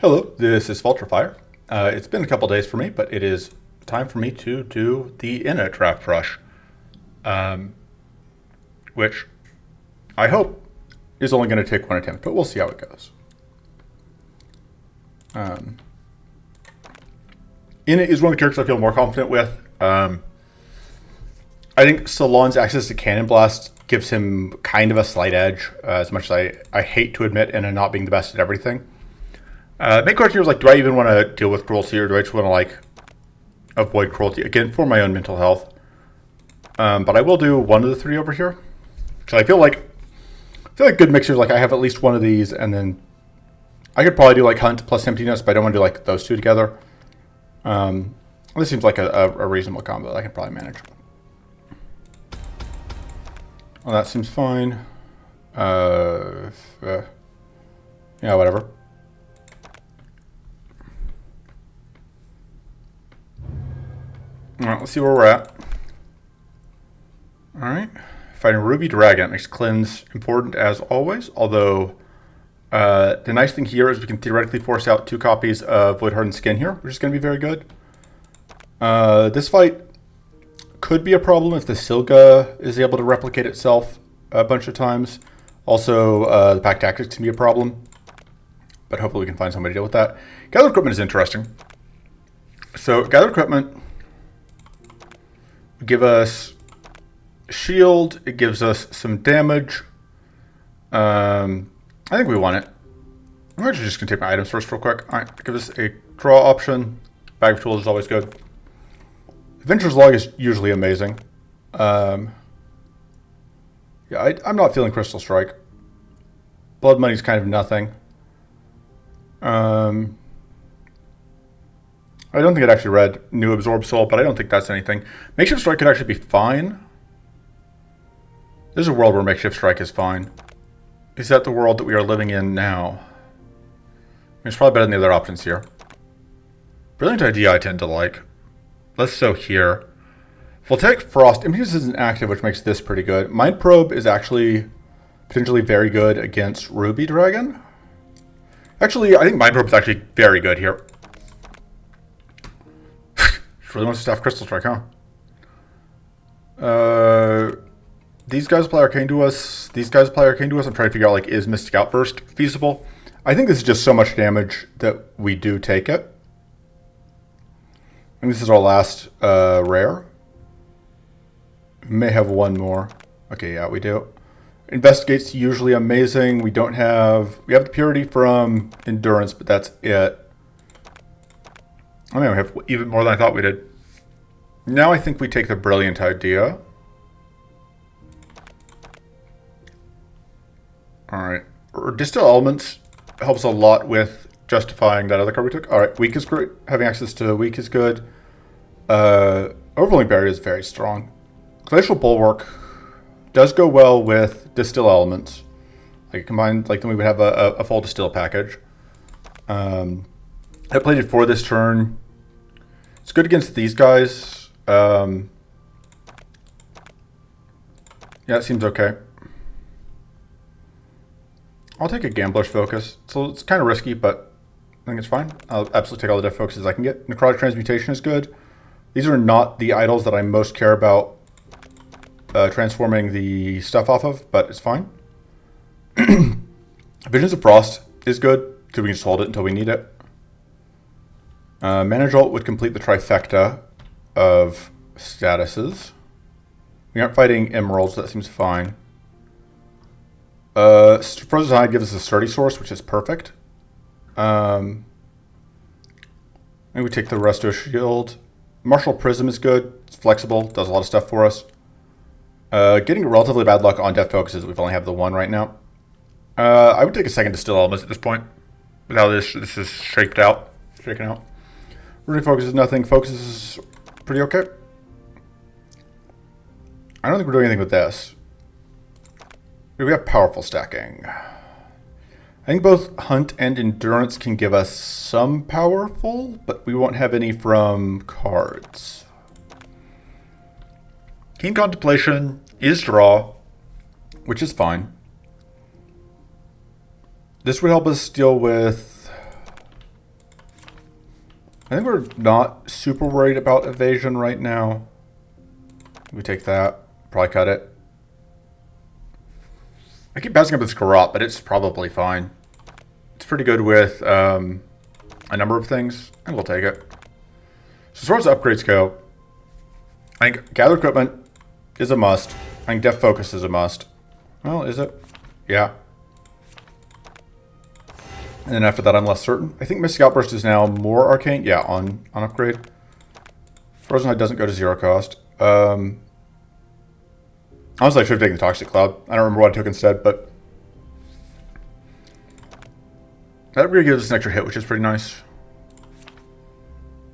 Hello, this is Vulturefire. It's been a couple days for me, but it is time for me to do the inner draft rush, which I hope is only going to take one attempt, but we'll see how it goes. Inna is one of the characters I feel more confident with. I think Salon's access to Cannon Blast gives him kind of a slight edge, as much as I hate to admit Inna not being the best at everything. Main question here is, do I even want to deal with cruelty, or do I just want to, avoid cruelty? Again, for my own mental health. But I will do one of the three over here. So I feel like good mixtures, I have at least one of these, and then I could probably do, Hunt plus Emptiness, but I don't want to do, those two together. This seems like a reasonable combo that I can probably manage. Well, that seems fine. Yeah, whatever. Alright, let's see where we're at. Alright. Fighting Ruby Dragon makes cleanse important as always, although the nice thing here is we can theoretically force out 2 copies of Void Hardened Skin here, which is going to be very good. This fight could be a problem if the Silga is able to replicate itself a bunch of times. Also, the Pack Tactics can be a problem, but hopefully we can find somebody to deal with that. Gathered Equipment is interesting. So, Gathered Equipment give us shield, it gives us some damage. I think we want it. I'm actually just going to take my items first real quick. Alright, give us a draw option. Bag of Tools is always good. Adventurer's Log is usually amazing. Yeah, I'm not feeling Crystal Strike. Blood Money's kind of nothing. I don't think it actually read New Absorb Soul, but I don't think that's anything. Makeshift Strike could actually be fine. There's a world where Makeshift Strike is fine. Is that the world that we are living in now? It's probably better than the other options here. Brilliant Idea I tend to like. Less so here. Voltaic Frost. Impetus isn't active, which makes this pretty good. Mind Probe is actually potentially very good against Ruby Dragon. Actually, I think Mind Probe is actually very good here. Really wants to staff Crystal Strike, huh? These guys apply Arcane to us. These guys apply Arcane to us. I'm trying to figure out, is Mystic Outburst feasible? I think this is just so much damage that we do take it. And this is our last rare. We may have one more. Okay, yeah, we do. Investigate's usually amazing. We have the Purity from Endurance, but that's it. I mean, we have even more than I thought we did. Now I think we take the Brilliant Idea. Alright. Distill Elements helps a lot with justifying that other card we took. Alright, Weak is great. Having access to Weak is good. Overwhelming Barrier is very strong. Glacial Bulwark does go well with Distill Elements. Combined, then we would have a full Distill package. I played it for this turn. It's good against these guys. Yeah, it seems okay. I'll take a Gambler's Focus. So it's kind of risky, but I think it's fine. I'll absolutely take all the death focuses I can get. Necrotic Transmutation is good. These are not the idols that I most care about transforming the stuff off of, but it's fine. Visions of Frost is good, because we can just hold it until we need it. Mana Jolt would complete the trifecta of statuses. We aren't fighting emeralds, so that seems fine. Frozen Tide gives us a sturdy source, which is perfect. Maybe we take the Resto Shield. Martial Prism is good. It's flexible, does a lot of stuff for us. Getting relatively bad luck on death focuses. We only have the one right now. I would take a second Distill Elements at this point, with how this is shaken out. Really focuses nothing. Focuses pretty okay. I don't think we're doing anything with this. We have powerful stacking. I think both Hunt and Endurance can give us some powerful, but we won't have any from cards. Keen Contemplation is draw, which is fine. This would help us deal with I think we're not super worried about evasion right now. We take that. Probably cut it. I keep passing up this Garrote, but it's probably fine. It's pretty good with a number of things, and we'll take it. So as far as upgrades go, I think Gather Equipment is a must. I think Def Focus is a must. Well, is it? Yeah. And then after that, I'm less certain. I think Mystic Outburst is now more arcane. Yeah, on upgrade. Frozen Hide doesn't go to 0 cost. Honestly, I should have taken the Toxic Cloud. I don't remember what I took instead, but that upgrade gives us an extra hit, which is pretty nice.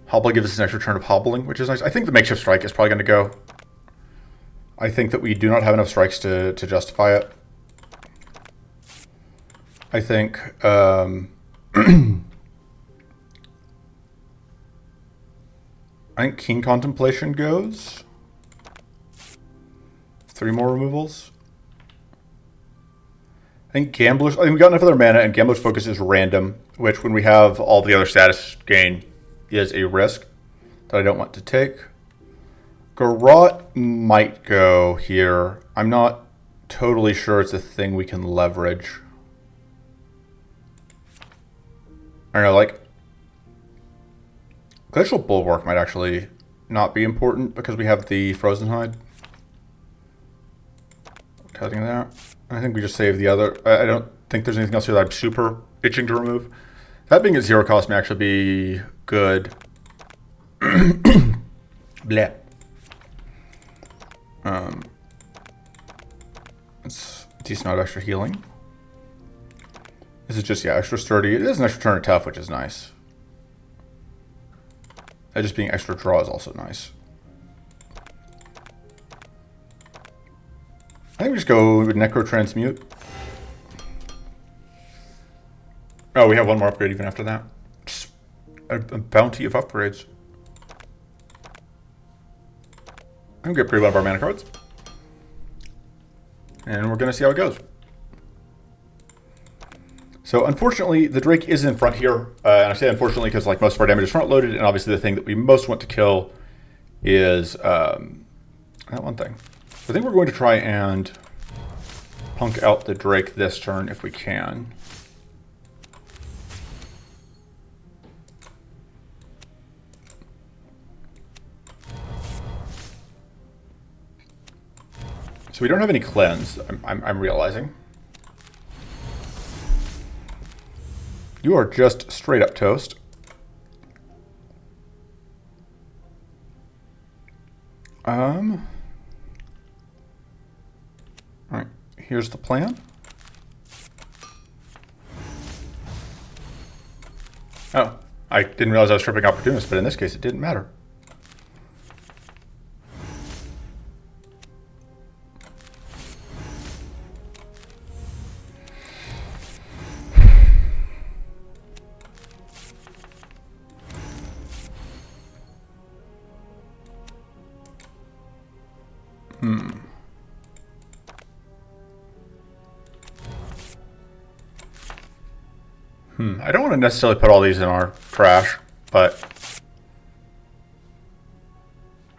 Hobble gives us an extra turn of hobbling, which is nice. I think the Makeshift Strike is probably going to go. I think that we do not have enough strikes to justify it. I think I think Keen Contemplation goes. 3 more removals. I think Gambler's... I think we got enough other mana, and Gambler's Focus is random, which when we have all the other status gain is a risk that I don't want to take. Garrote might go here. I'm not totally sure it's a thing we can leverage. I don't know, like... Glacial Bulwark might actually not be important because we have the Frozen Hide. Cutting that. I think we just save the other. I don't think there's anything else here that I'm super itching to remove. That being at 0 cost may actually be good. Bleh. It's a decent amount of extra healing. This is just, yeah, extra sturdy. It is an extra turn of tough, which is nice. That just being extra draw is also nice. I think we just go with Necro Transmute. Oh, we have one more upgrade even after that. Just a bounty of upgrades. I'm going to get pretty one of our mana cards. And we're going to see how it goes. So unfortunately, the Drake is in front here. And I say unfortunately because like most of our damage is front loaded. And obviously the thing that we most want to kill is that one thing. I think we're going to try and punk out the Drake this turn if we can. So we don't have any cleanse, I'm realizing. You are just straight up toast. Alright, here's the plan. Oh, I didn't realize I was tripping Opportunist, but in this case it didn't matter. I don't want to necessarily put all these in our trash, but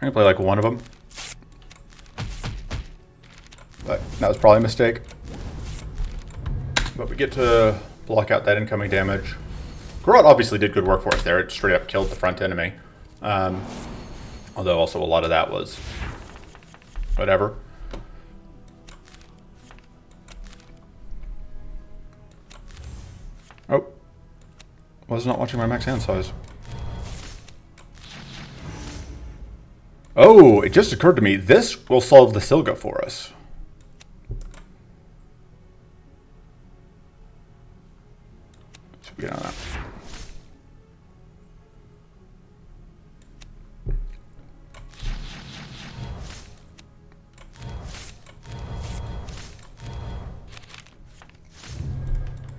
I'm going to play like one of them. But that was probably a mistake. But we get to block out that incoming damage. Garrote obviously did good work for us there. It straight up killed the front enemy. Although also a lot of that was whatever. Oh. Was not watching my max hand size. Oh, it just occurred to me. This will solve the Silga for us. Should we get on that?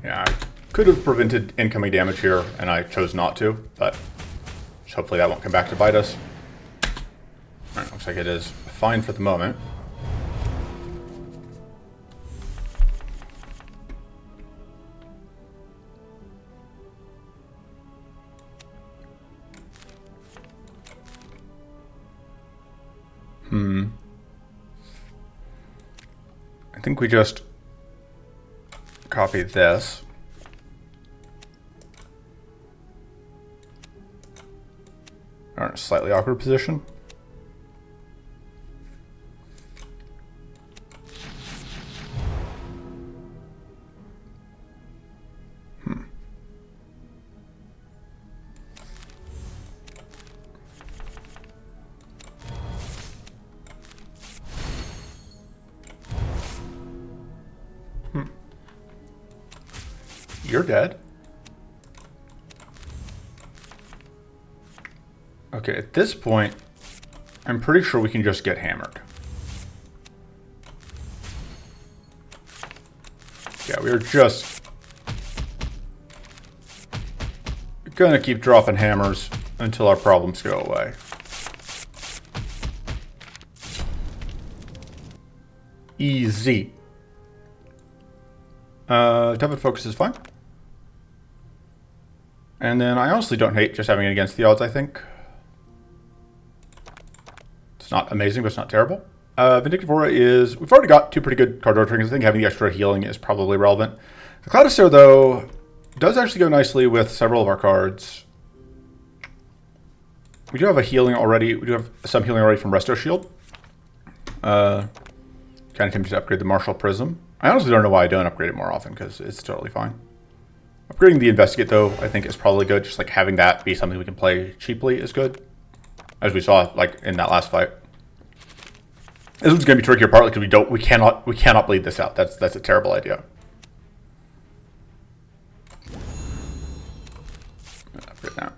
Yeah, I could have prevented incoming damage here, and I chose not to, but hopefully that won't come back to bite us. Alright, looks like it is fine for the moment. I think we just copy this. We're in a slightly awkward position. You're dead. Okay, at this point, I'm pretty sure we can just get hammered. Yeah, we are just gonna keep dropping hammers until our problems go away. Easy. Tough focus is fine. And then I honestly don't hate just having it against the odds, I think. It's not amazing, but it's not terrible. Vindictive Aura is... We've already got two pretty good card draw triggers. I think having the extra healing is probably relevant. The Cloud of Stare, though, does actually go nicely with several of our cards. We do have a healing already. We do have some healing already from Resto Shield. Kind of tempted to upgrade the Martial Prism. I honestly don't know why I don't upgrade it more often, because it's totally fine. Upgrading the Investigate, though, I think is probably good. Just like having that be something we can play cheaply is good. As we saw, like, in that last fight. This one's going to be trickier partly because we cannot bleed this out. That's a terrible idea. Upgrade that.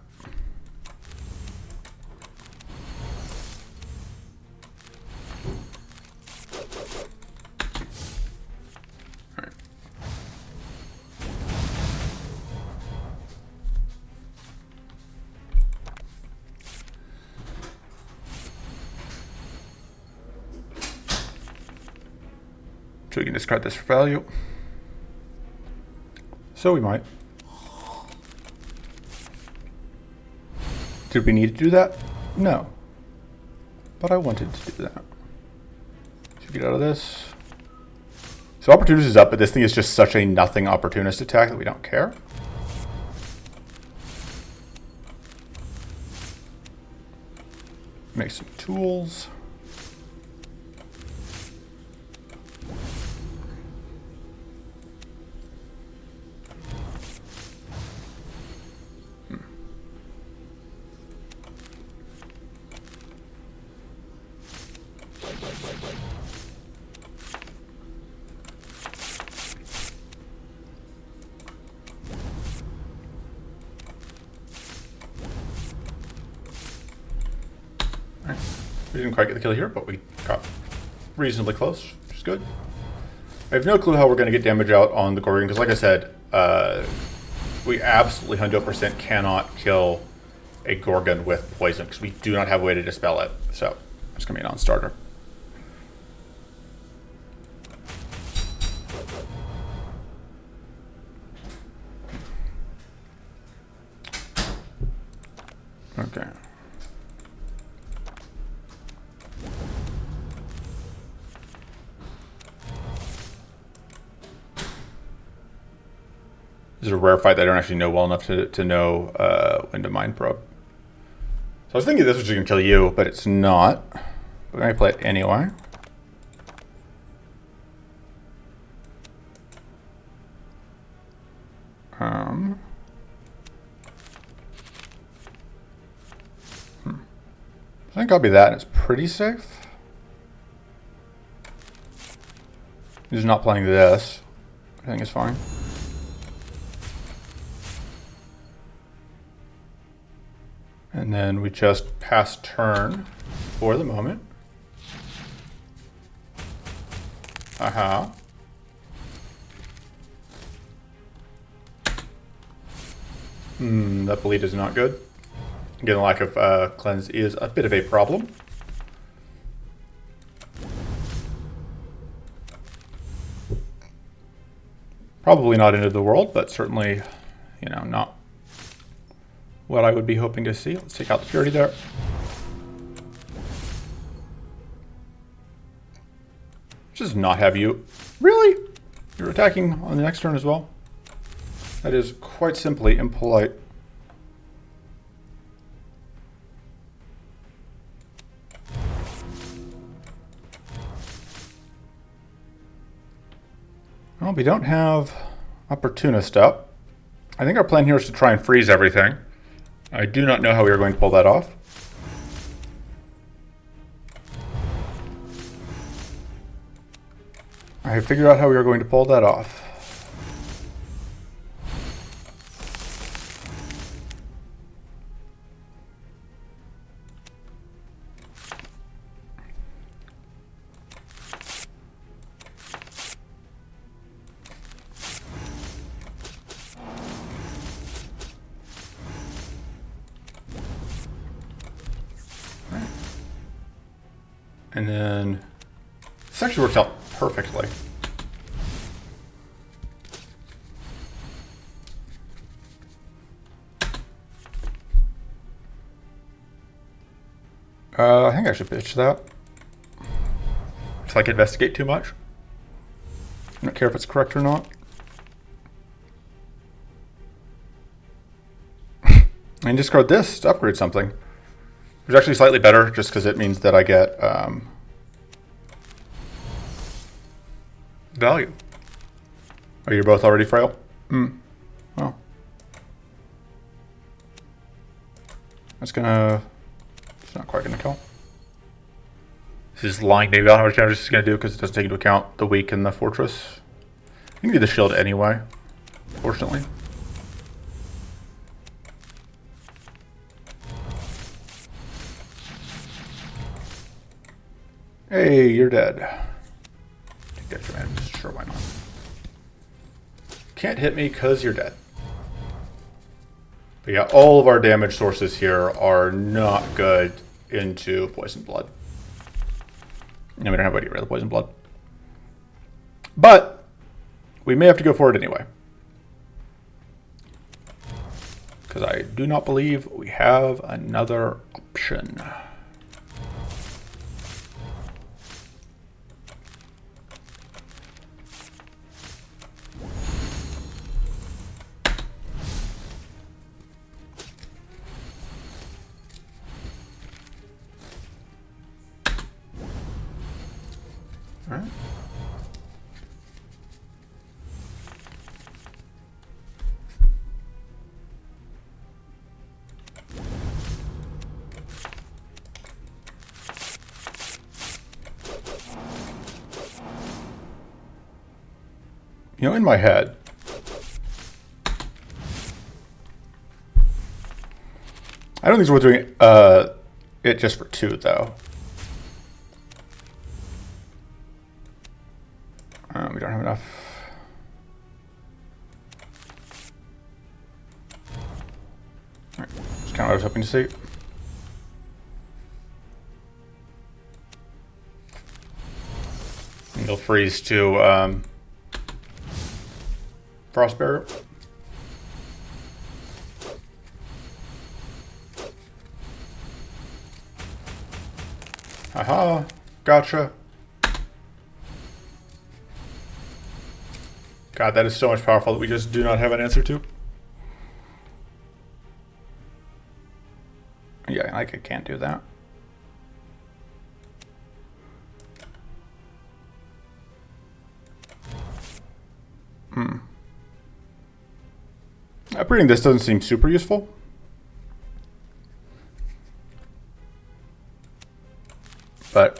So we can discard this for value. So we might. Did we need to do that? No. But I wanted to do that. Should we get out of this? So Opportunist is up, but this thing is just such a nothing Opportunist attack that we don't care. Make some tools. We didn't quite get the kill here, but we got reasonably close, which is good. I have no clue how we're going to get damage out on the Gorgon, because like I said, we absolutely 100% cannot kill a Gorgon with poison, because we do not have a way to dispel it. So, it's going to be a non-starter. Okay. This is a rare fight that I don't actually know well enough to know when to Mind Probe. So I was thinking this was just going to kill you, but it's not. But I'm going to play it anyway. I think I'll be that, and it's pretty safe. He's not playing this. I think it's fine. And then we just pass turn for the moment. Aha. That bleed is not good. Again, the lack of cleanse is a bit of a problem. Probably not end of the world, but certainly, you know, not what I would be hoping to see. Let's take out the purity there. Just not have you Really? You're attacking on the next turn as well? That is quite simply impolite. Well, we don't have Opportunist up. I think our plan here is to try and freeze everything. I do not know how we are going to pull that off. I have figured out how we are going to pull that off. And then this actually works out perfectly. I think I should pitch that. It's like investigate too much. I don't care if it's correct or not. And discard this to upgrade something. Which is actually slightly better, just because it means that I get value. Oh, you're both already frail? Well. It's not quite gonna kill. This is lying maybe about how much damage this is gonna do, because it doesn't take into account the weak and the fortress. You can do the shield anyway, fortunately. Hey, you're dead. Take that your items. Sure, why not? Can't hit me because you're dead. But yeah, all of our damage sources here are not good into Poison Blood. And we don't have any rid of Poison Blood. But we may have to go for it anyway. Because I do not believe we have another option. All right. You know, in my head, I don't think it's worth doing it just for 2, though. We don't have enough. All right. That's kind of what I was hoping to see. And you'll freeze to Frost Barrier. Haha, gotcha. God, that is so much powerful that we just do not have an answer to. Yeah, I can't do that. Upgrading this doesn't seem super useful. But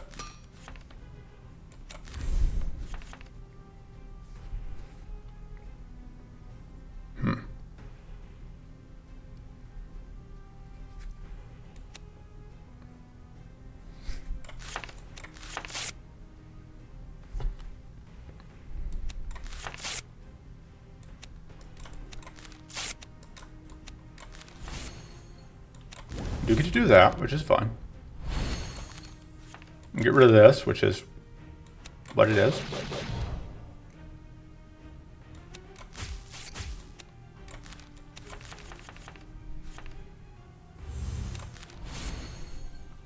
you get to do that, which is fine. And get rid of this, which is what it is.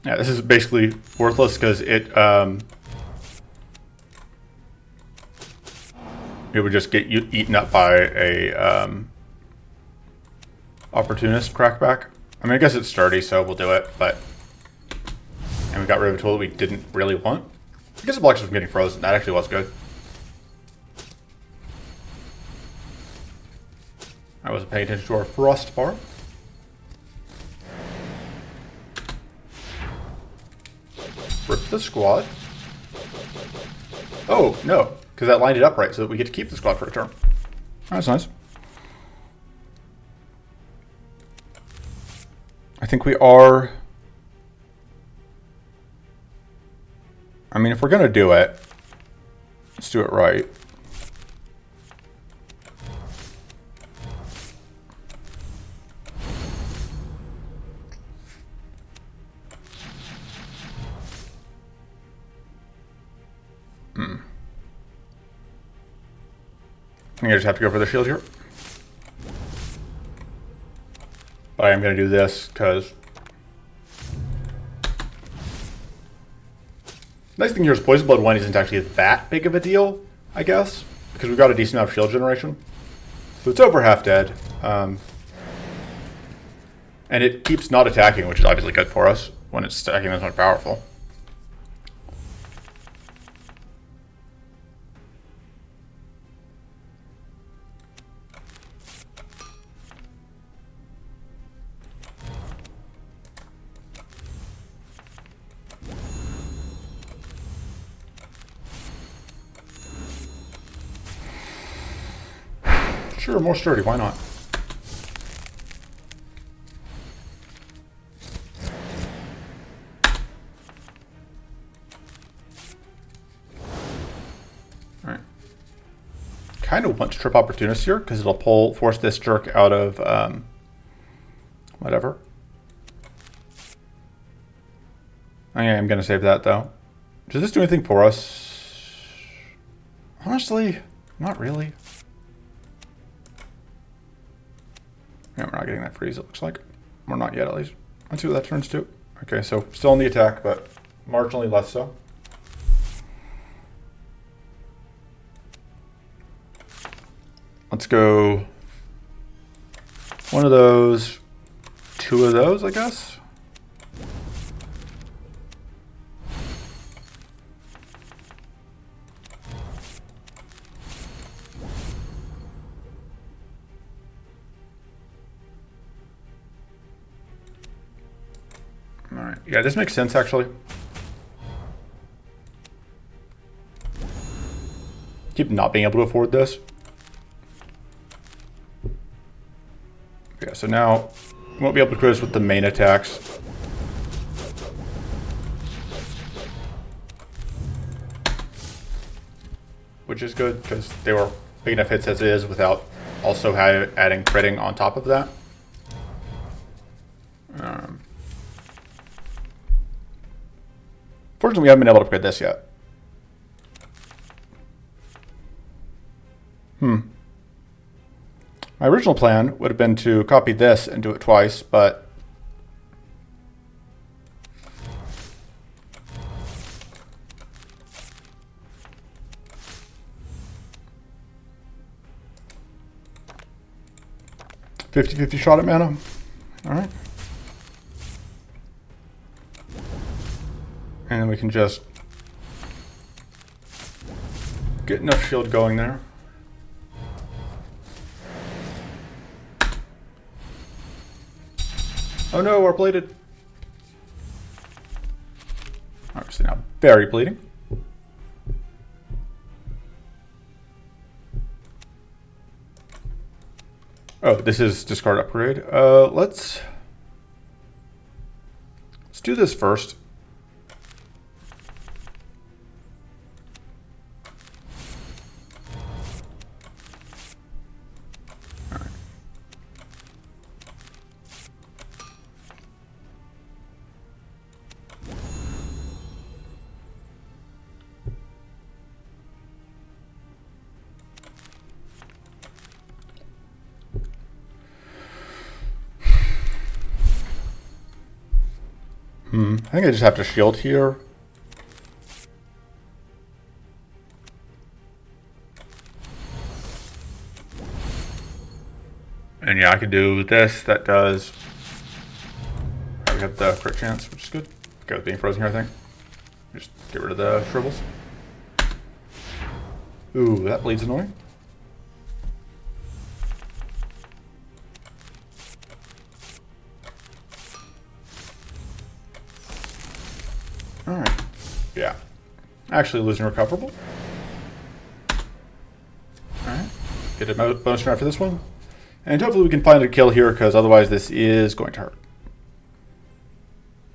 Yeah, this is basically worthless because it he would just get eaten up by a opportunist crackback. I mean, I guess it's sturdy, so we'll do it, but... And we got rid of a tool that we didn't really want. I guess the blocks from getting frozen. That actually was good. I wasn't paying attention to our frost bar. Rip the squad. Oh, no. Because that lined it up right so that we get to keep the squad for a turn. That's nice. I think we are... I mean, if we're going to do it, let's do it right. I think I just have to go for the shield here. But I am going to do this because... Nice thing here is Poison Blood 1 isn't actually that big of a deal, I guess. Because we've got a decent amount of shield generation. So it's over half dead. And it keeps not attacking, which is obviously good for us when it's stacking this much powerful. Sure, more sturdy, why not? Alright. Kind of want to trip opportunist here, because it'll force this jerk out of, whatever. I'm going to save that, though. Does this do anything for us? Honestly, not really. Yeah, we're not getting that freeze, it looks like. We're not yet, at least. Let's see what that turns to. Okay, so still in the attack, but marginally less so. Let's go one of those, two of those, I guess. Alright, yeah, this makes sense actually. Keep not being able to afford this. Yeah, so now we won't be able to crit us with the main attacks. Which is good, because they were big enough hits as it is without also adding critting on top of that. Fortunately, we haven't been able to upgrade this yet. My original plan would have been to copy this and do it twice, but... $50-50 shot at mana. Alright. And then we can just get enough shield going there. Oh no, we're bleeded. Obviously now very bleeding. Oh, this is discard upgrade. Let's do this first. I think I just have to shield here. And yeah, I could do this. That does. We have the crit chance, which is good. Go with being frozen here, I think. Just get rid of the shrivels. Ooh, that bleed's annoying. Alright. Yeah. Actually losing recoverable. Alright. Get a bonus round for this one. And hopefully we can find a kill here, because otherwise this is going to hurt.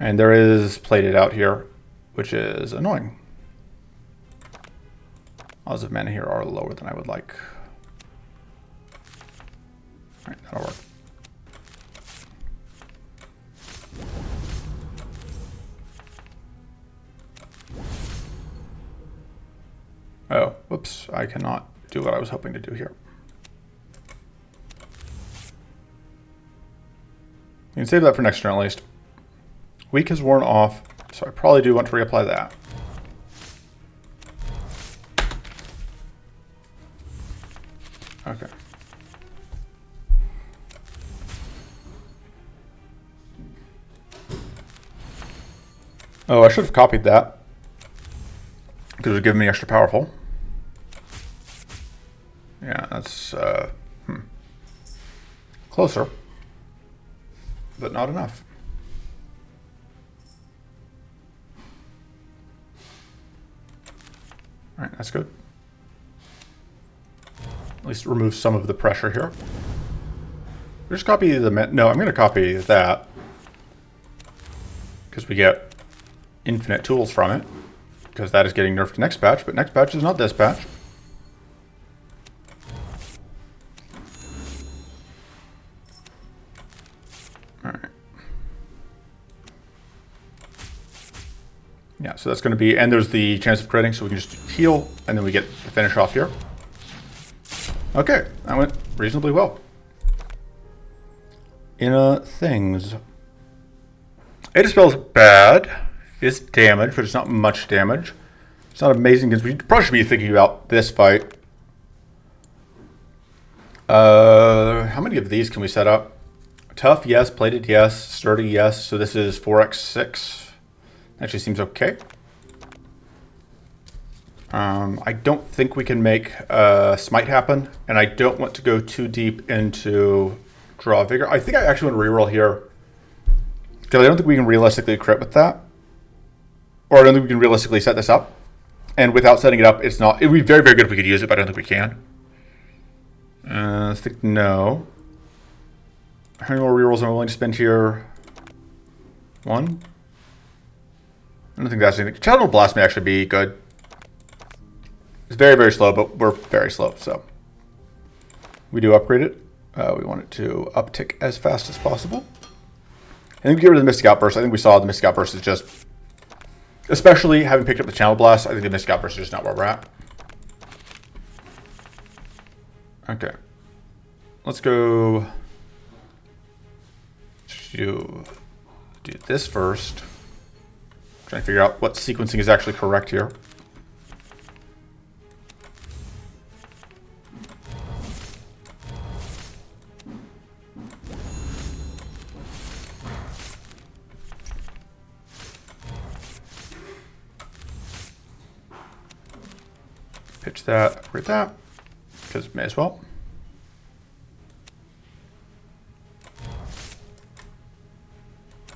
And there is plated out here, which is annoying. Odds of mana here are lower than I would like. Alright, that'll work. Oh, whoops, I cannot do what I was hoping to do here. You can save that for next turn at least. Weak has worn off, so I probably do want to reapply that. Okay. Oh, I should have copied that, because it would give me extra powerful. Yeah, that's closer, but not enough. All right, that's good. At least remove some of the pressure here. Just copy the... No, I'm going to copy that, because we get infinite tools from it, because that is getting nerfed next patch, but next patch is not this patch. Alright. Yeah, so that's going to be... And there's the chance of critting, so we can just heal, and then we get the finish off here. Okay, that went reasonably well. Things. It dispels bad. It's damage, but it's not much damage. It's not amazing, because we probably should be thinking about this fight. How many of these can we set up? Tough, yes. Plated, yes. Sturdy, yes. So this is 4x6. Actually seems okay. I don't think we can make Smite happen, and I don't want to go too deep into Draw Vigor. I think I actually want to reroll here, because I don't think we can realistically crit with that. Or I don't think we can realistically set this up. And without setting it up, it's not... It would be very, very good if we could use it, but I don't think we can. I think no. How many more rerolls am I willing to spend here? One? I don't think that's anything. Channel Blast may actually be good. It's very, very slow, but we're very slow, so. We do upgrade it. We want it to uptick as fast as possible. I think we get rid of the Mystic Outburst. I think we saw the Mystic Outburst is just... Especially having picked up the Channel Blast, I think the Mystic Outburst is just not where we're at. Okay. Let's go... Do this first. Trying to figure out what sequencing is actually correct here. Pitch that, upgrade that, because may as well.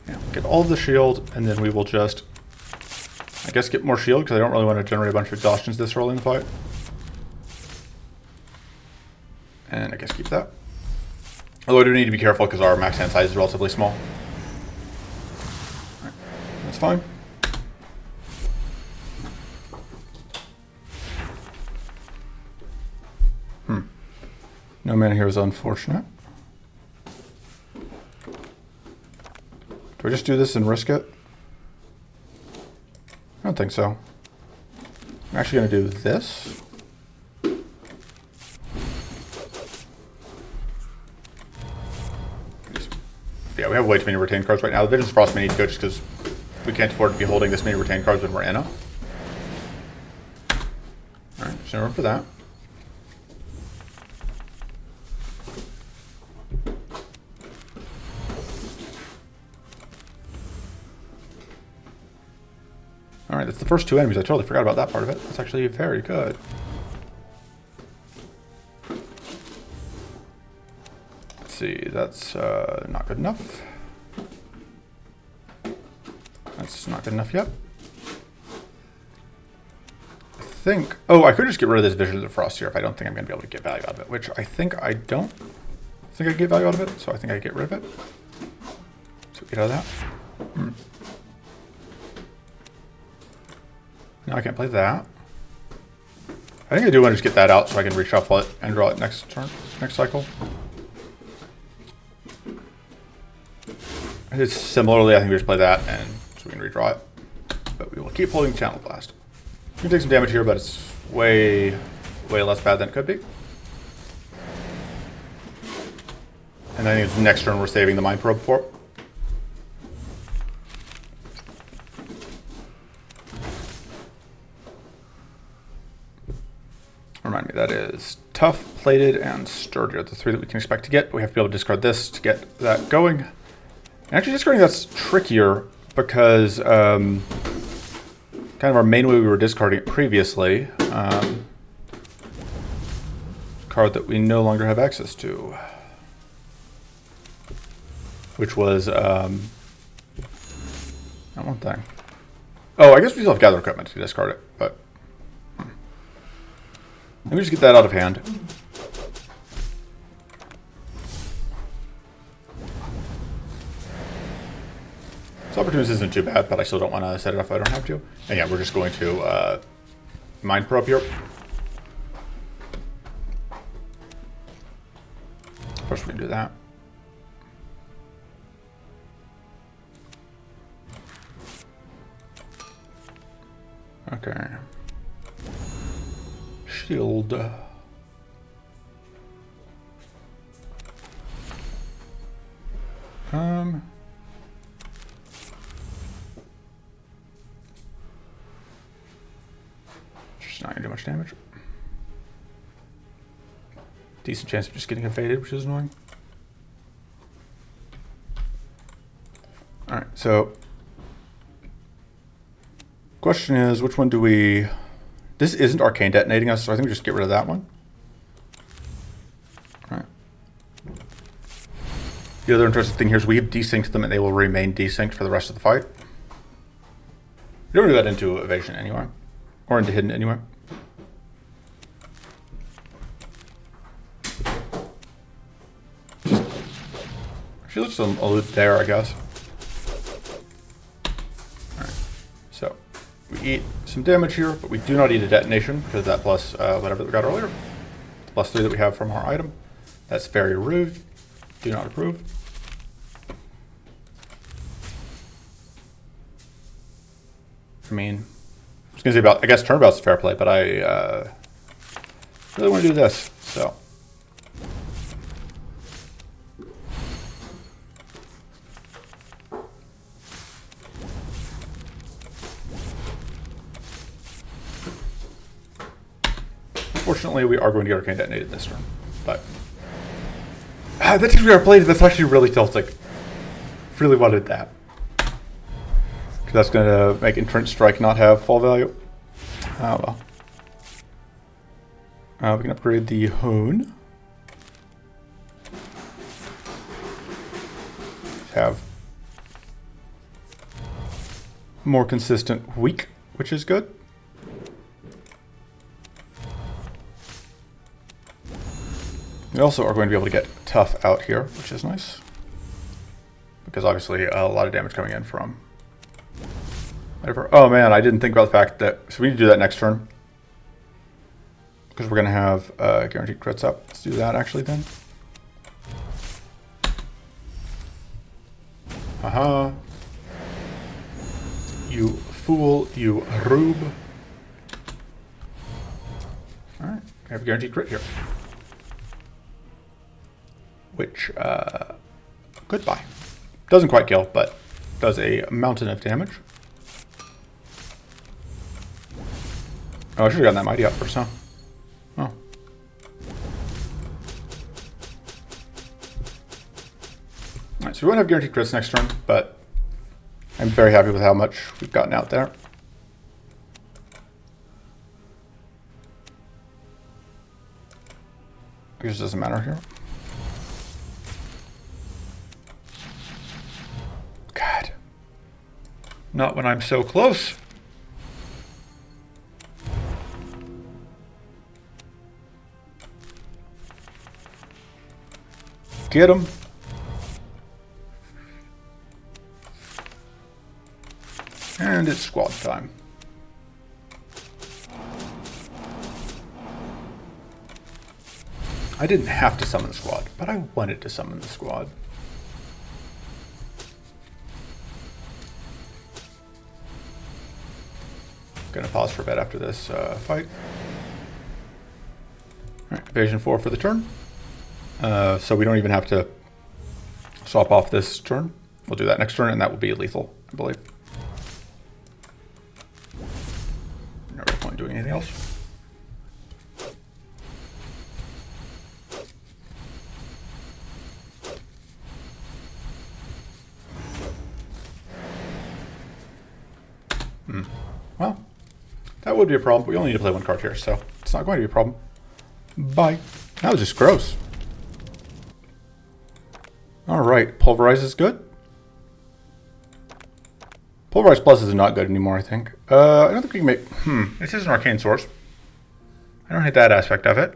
Yeah, get all of the shield, and then we will just, I guess, get more shield, because I don't really want to generate a bunch of exhaustions this early in the fight. And I guess keep that. Although I do need to be careful, because our max hand size is relatively small. All right, that's fine. No mana here is unfortunate. Do I just do this and risk it? I don't think so. I'm actually going to do this. Yeah, we have way too many retained cards right now. The Vision's Frost may need to go just because we can't afford to be holding this many retained cards when we're in a. Alright, there's no room for that. Alright, that's the first 2 enemies. I totally forgot about that part of it. That's actually very good. Let's see, that's not good enough. That's not good enough yet. I think... Oh, I could just get rid of this Vision of the Frost here if I don't think I'm going to be able to get value out of it, which I think I don't think I get value out of it, so I think I get rid of it. So get out of that. Now I can't play that. I think I do want to just get that out so I can reshuffle it and draw it next turn, next cycle. It's similarly, I think we just play that and so we can redraw it. But we will keep holding Channel Blast. We can take some damage here, but it's way less bad than it could be. And I think it's next turn we're saving the Mind Probe for. Remind me, that is Tough, Plated, and Sturdy are the 3 that we can expect to get, but we have to be able to discard this to get that going. And actually discarding that's trickier because kind of our main way we were discarding it previously, card that we no longer have access to, which was that one thing. Oh, I guess we still have Gather Equipment to discard it, but let me just get that out of hand. So Opportunist isn't too bad, but I still don't want to set it up if I don't have to. And yeah, we're just going to Mind Probe here. First we can do that. Okay. Shield. Just not gonna do much damage. Decent chance of just getting evaded, which is annoying. Alright, so question is, which one do we... This isn't Arcane detonating us, so I think we just get rid of that one. All right. The other interesting thing here is we have desynced them and they will remain desynced for the rest of the fight. We don't do that into evasion anyway, or into hidden anyway. She looks a loot there, I guess. So we eat some damage here, but we do not eat a detonation because that plus whatever that we got earlier. Plus 3 that we have from our item. That's very rude. Do not approve. I mean, I was gonna say about, I guess turnabout's fair play, but I really want to do this, so. Unfortunately, we are going to get Arcane detonated this turn, but that takes me our plate. That's actually really tilting. Really wanted that. Because that's going to make Entrenched Strike not have fall value. Oh well. We can upgrade the Hone. Have more consistent weak, which is good. We also are going to be able to get Tough out here, which is nice. Because obviously a lot of damage coming in from whatever. Oh man, I didn't think about the fact that, so we need to do that next turn. Because we're going to have guaranteed crits up. Let's do that actually then. Aha. You fool, you rube. Alright, I have a guaranteed crit here. Which, goodbye. Doesn't quite kill, but does a mountain of damage. Oh, I should have gotten that mighty up first, huh? Oh. Alright, so we won't have guaranteed crits next turn, but I'm very happy with how much we've gotten out there. Because it doesn't matter here. God. Not when I'm so close. Get him. And it's squad time. I didn't have to summon the squad, but I wanted to summon the squad. Gonna pause for a bit after this fight. Alright, evasion 4 for the turn. So we don't even have to swap off this turn. We'll do that next turn, and that will be lethal, I believe. Not really point doing anything else. Well, that would be a problem. We only need to play one card here, so it's not going to be a problem. Bye. That was just gross. Alright, Pulverize is good. Pulverize Plus is not good anymore, I think. I don't think we can make... This is an Arcane Source. I don't hate that aspect of it.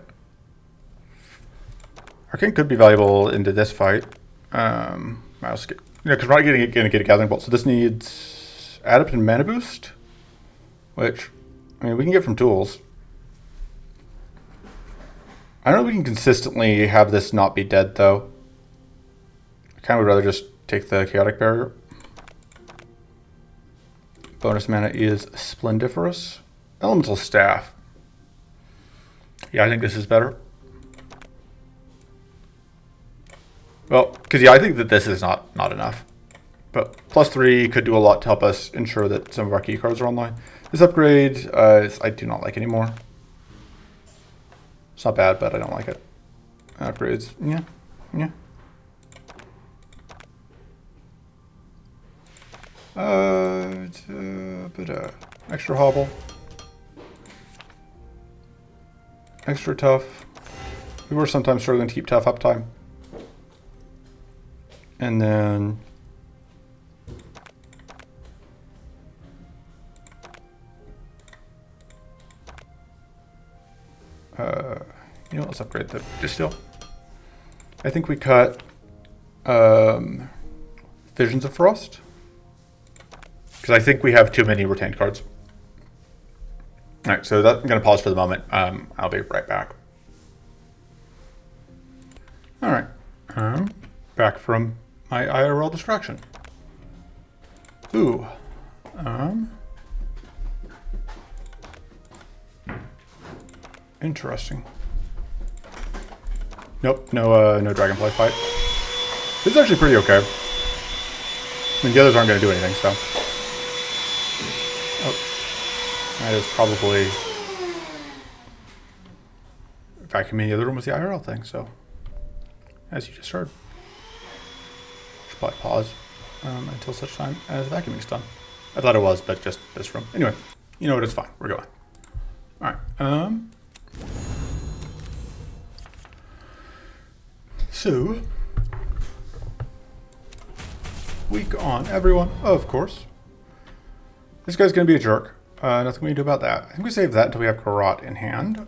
Arcane could be valuable into this fight. Because we're not going to get a Gathering Bolt, so this needs Adept and Mana Boost. Which, I mean, we can get from tools. I don't know if we can consistently have this not be dead, though. I kind of would rather just take the Chaotic Barrier. Bonus mana is Splendiferous. Elemental Staff. Yeah, I think this is better. Well, because yeah, I think that this is not enough. But +3 could do a lot to help us ensure that some of our key cards are online. This upgrade, I do not like anymore. It's not bad, but I don't like it. Upgrades, yeah. Extra hobble. Extra tough. We were sometimes struggling to keep tough uptime. And then... you know, let's upgrade the Distill. I think we cut Visions of Frost. Because I think we have too many retained cards. Alright, so I'm going to pause for the moment. I'll be right back. Alright. Back from my IRL distraction. Ooh. Interesting. Nope, no Dragonfly fight. This is actually pretty okay. I mean, the others aren't going to do anything, so. Oh. That is probably... vacuuming the other room with the IRL thing, so. As you just heard. Should probably pause until such time as vacuuming's done. I thought it was, but just this room. Anyway, you know what, it's fine. We're going. Alright, so, weak on everyone, of course. This guy's going to be a jerk. Nothing we can do about that. I think we save that until we have Karat in hand.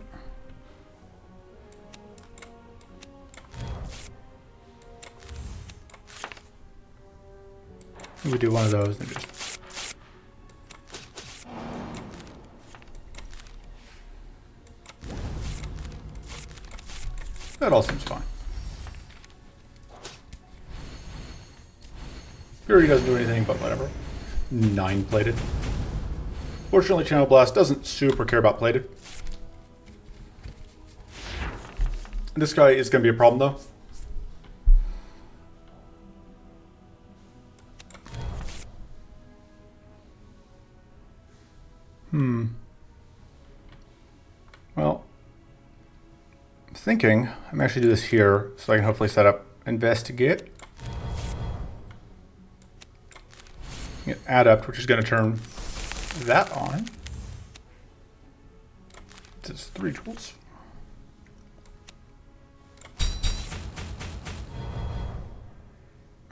We do one of those and just... That all seems fine. Fury doesn't do anything, but whatever. 9 plated. Fortunately, Channel Blast doesn't super care about plated. This guy is going to be a problem, though. Well, I'm thinking I'm actually do this here so I can hopefully set up Investigate. Get Adept, which is going to turn that on. It's 3 tools.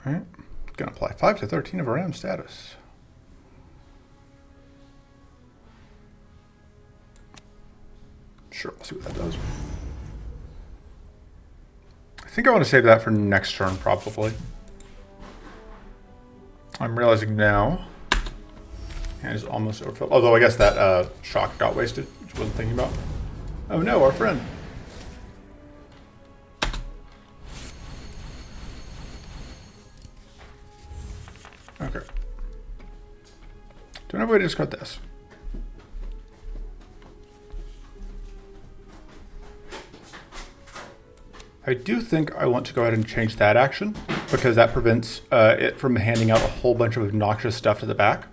All right, gonna apply 5 to 13 of RAM status. Sure, we'll see what that does. I think I want to save that for next turn, probably. I'm realizing now, hand is almost overfilled. Although I guess that shock got wasted, which I wasn't thinking about. Oh no, our friend. Okay. Do I have a way to discard this? I do think I want to go ahead and change that action because that prevents it from handing out a whole bunch of obnoxious stuff to the back.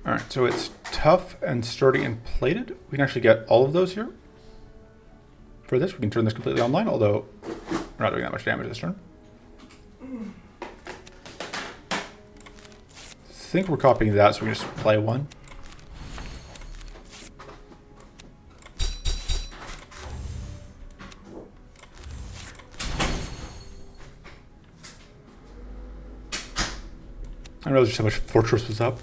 All right, so it's tough and sturdy and plated. We can actually get all of those here. For this, we can turn this completely online, although we're not doing that much damage this turn. I think we're copying that, so we just play one. I didn't realize just how much Fortress was up.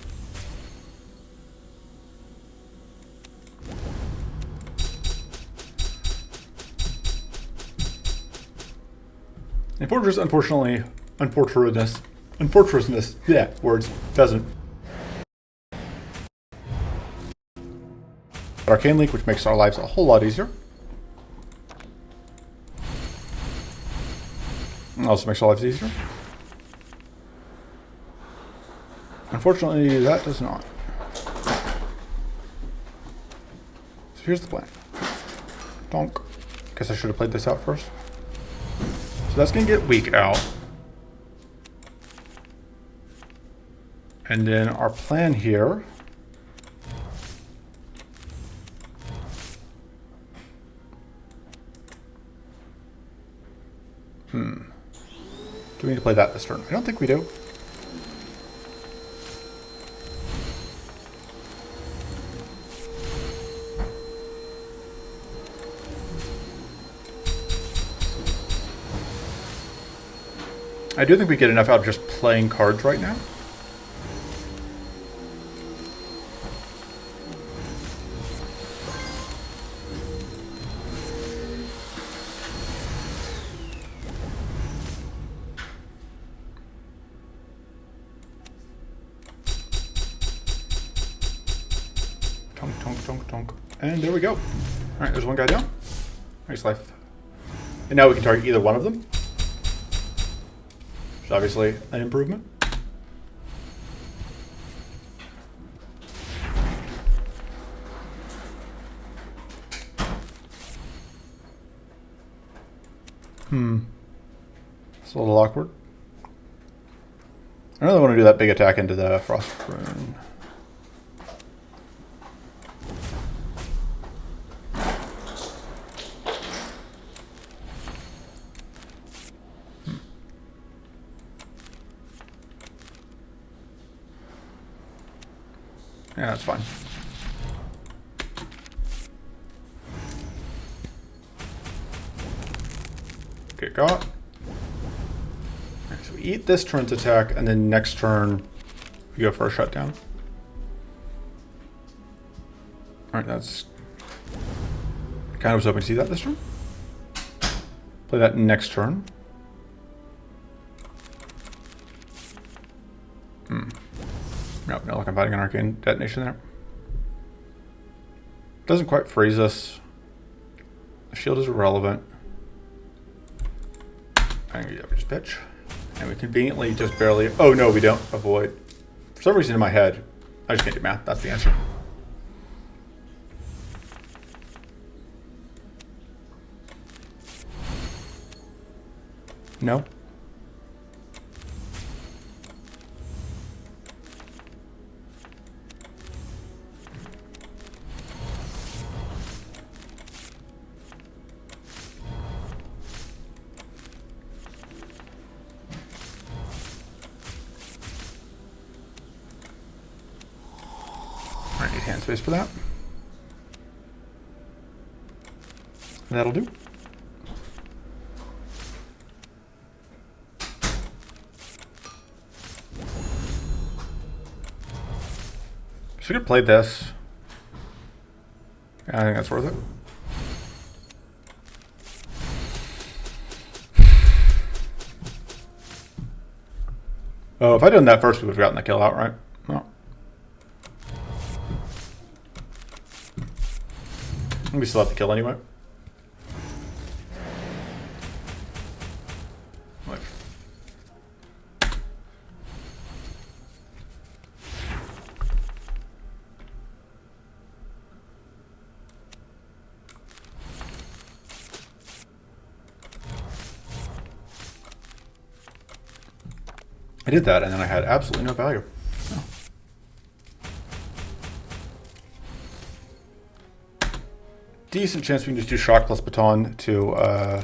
And Fortress, unfortunateness, yeah, words, doesn't. Arcane Link, which makes our lives a whole lot easier. And also makes our lives easier. Unfortunately, that does not. So here's the plan. Donk. Guess I should have played this out first. So that's going to get weak out. And then our plan here. Do we need to play that this turn? I don't think we do. I do think we get enough out of just playing cards right now. Tonk, tonk, tonk, tonk. And there we go. All right, there's one guy down. Nice life. And now we can target either one of them. Which is obviously an improvement. It's a little awkward. I really want to do that big attack into the Frost Rune. Yeah, that's fine. Get got. Right, so we eat this turn's attack, and then next turn we go for a shutdown. Alright, that's... I kind of was hoping to see that this turn. Play that next turn. Nope, no luck on fighting an arcane detonation there. Doesn't quite freeze us. The shield is irrelevant. I can just pitch. And we conveniently just barely... Oh no, we don't avoid. For some reason in my head, I just can't do math. That's the answer. No. I need hand space for that. That'll do. So we could play this. Yeah, I think that's worth it. Oh, if I'd done that first, we would have gotten the kill out, right? No. We still have the kill anyway. I did that, and then I had absolutely no value. Oh. Decent chance we can just do shock plus baton to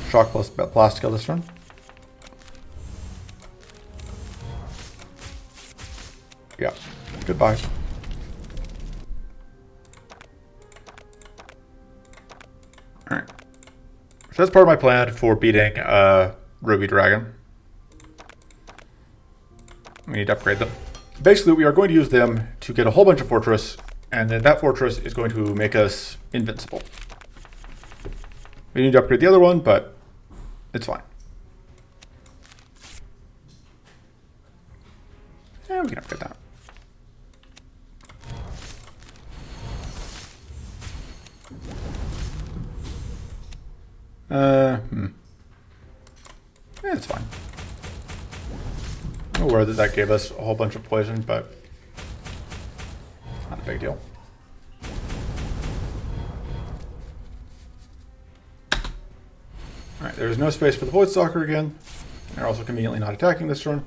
shock plus blast kill this turn. Yeah. Goodbye. Alright. So that's part of my plan for beating Ruby Dragon. We need to upgrade them. Basically, we are going to use them to get a whole bunch of fortress, and then that fortress is going to make us invincible. We need to upgrade the other one, but it's fine. Yeah, we can upgrade that. Yeah, it's fine. I'm aware that that gave us a whole bunch of poison, but not a big deal. Alright, there's no space for the Void Stalker again. They're also conveniently not attacking this turn.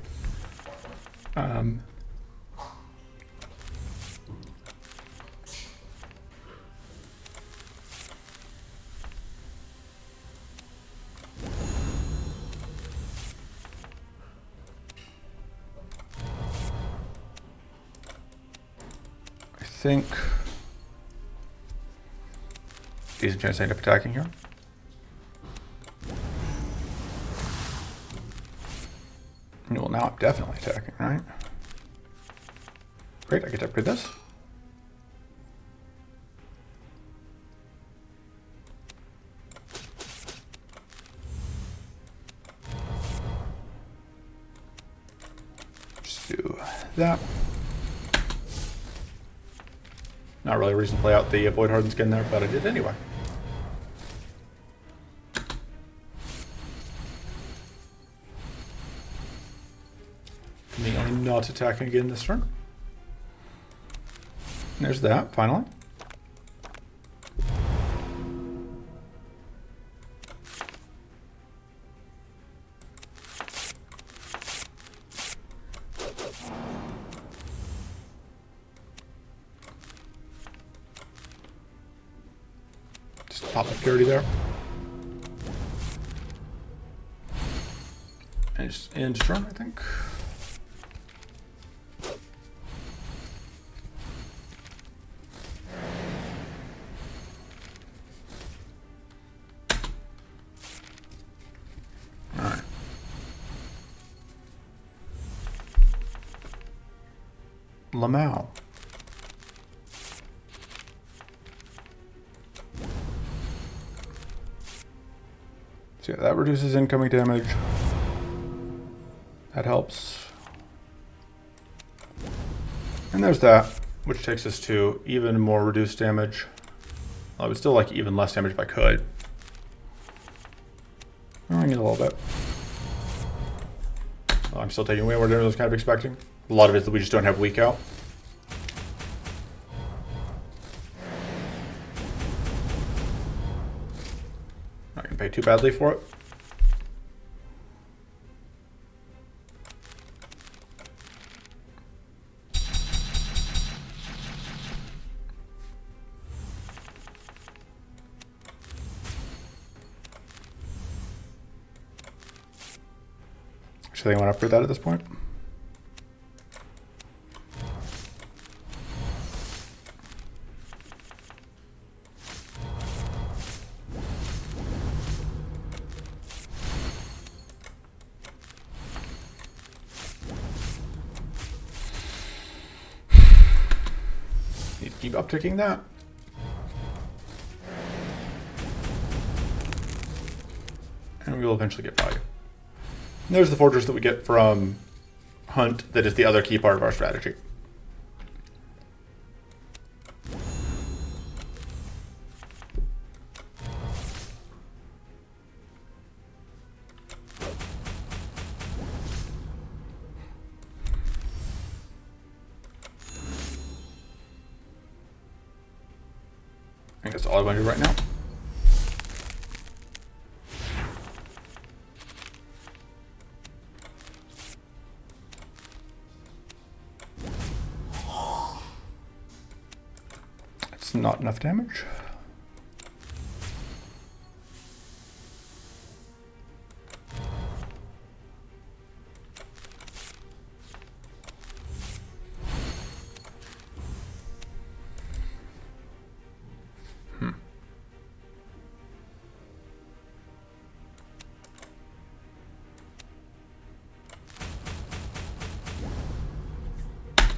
I think decent chance I end up attacking here. Well, now I'm definitely attacking, right? Great, I get to upgrade this. Just do that. Not really a reason to play out the Void Hardened skin there, but I did anyway. Conveniently not attacking again this turn. And there's that, finally. Just pop up purity there. And just end turn, I think. Lamau. So yeah, that reduces incoming damage. That helps. And there's that, which takes us to even more reduced damage. I would still like even less damage if I could. I need a little bit. Well, I'm still taking way more damage than I was kind of expecting. A lot of it is that we just don't have weak out. Not gonna pay too badly for it. So they want to upgrade that at this point. keep upticking that. And we will eventually get value. And there's the fortress that we get from Hunt that is the other key part of our strategy. I think that's all I want to do right now. That's not enough damage.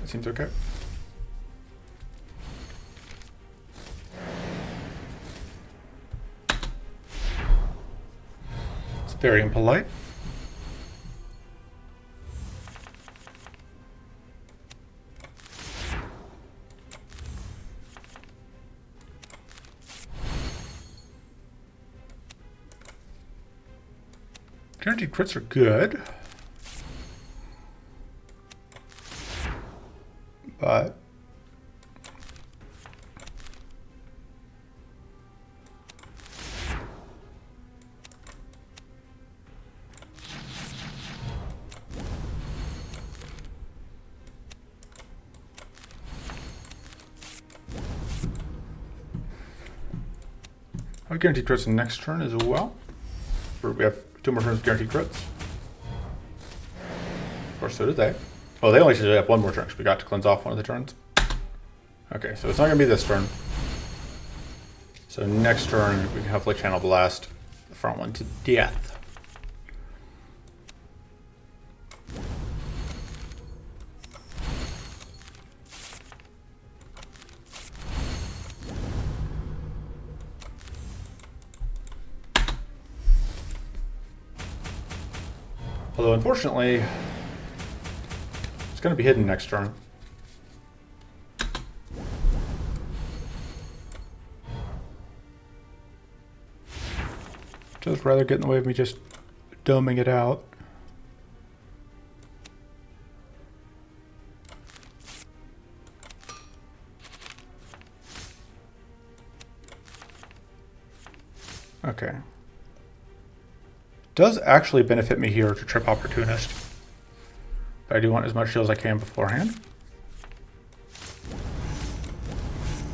Seems okay. It's very impolite. Guaranteed crits are good. But I have guaranteed crits next turn as well. We have 2 more turns of guaranteed crits. Of course, so did they. Oh, they only should have 1 more turn because we got to cleanse off one of the turns. Okay, so it's not going to be this turn. So next turn, we can hopefully channel blast the front one to death. Although, unfortunately, it's going to be hidden next turn. Just rather get in the way of me just doming it out. Okay. Does actually benefit me here to trip Opportunist. But I do want as much shield as I can beforehand.